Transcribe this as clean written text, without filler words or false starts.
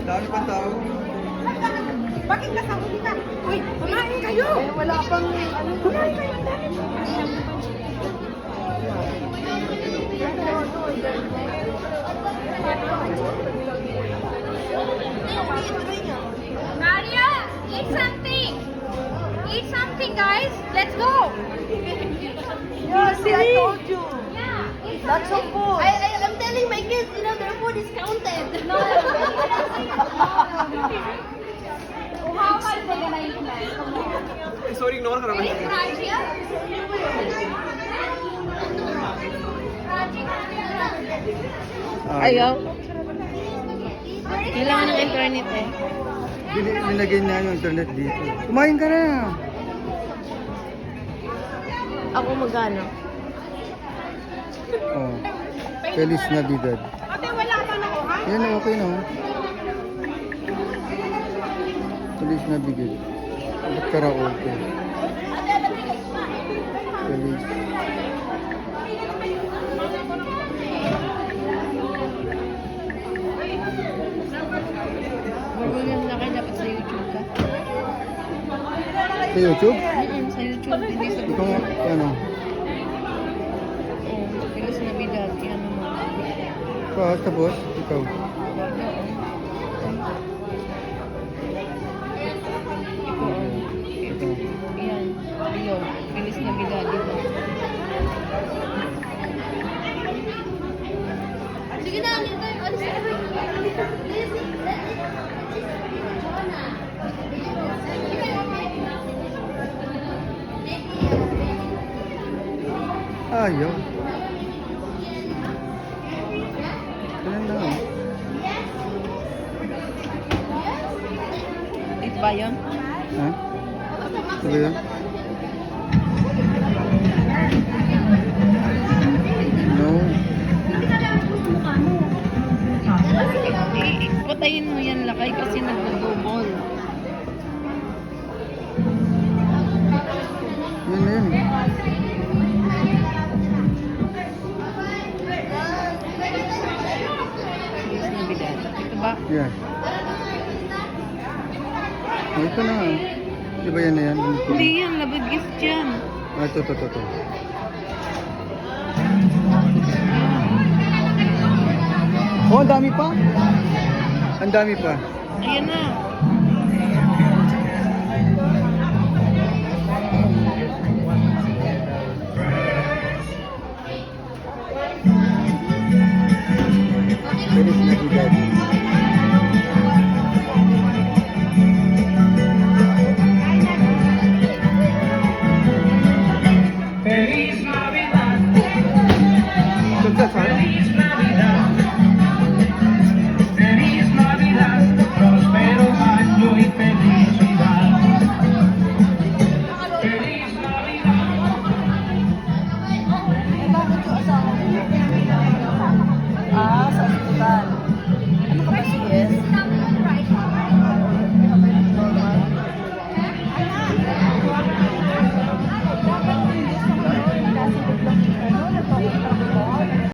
Dami pa tao. Bakit nakahuli ka? Uy, kumain kayo! Eh, wala pang ano. Kumain kayo, ang dami. Maria, eat something! Eat something, guys! Let's go! Yeah, see, I told you. Yeah, eat Lots of food. I'm telling my kids, you know, their food is counted. No, how much they're gonna eat now? Sorry, ignore ka naman. Eat Raja. Ayaw. Kailangan ng internet eh. Nilagay niya yung internet dito. Kumain ka na. Ako magano? Oh. Feliz Navidad. Ate, wala pa na ako, ha? Yan na, okay na. Feliz Navidad. Ba't karaoke? Feliz. Marunong na kayo dapat sa YouTube ka. Sa YouTube? Sa YouTube, hindi sa Ikaw nga, ano? Oo, Feliz Navidad. Yan mo. Tapos, ikaw. Yan. Ayun. Feliz Navidad. Dito. Sige na, alis na. Ayaw. Ganun lang. Ito ba yun? Ha? Ano ba yun? No. Patayin mo yan lakay kasi nagdo-double. Yun na yun. Feliz Navidad. Ito ba? Yeah. Oh, ito na. Di ba yan na yan? Hindi yan. Labad gift yan. Ah, ito. Oh, ang dami pa. Ang dami pa. Ayan na. Feliz Navidad.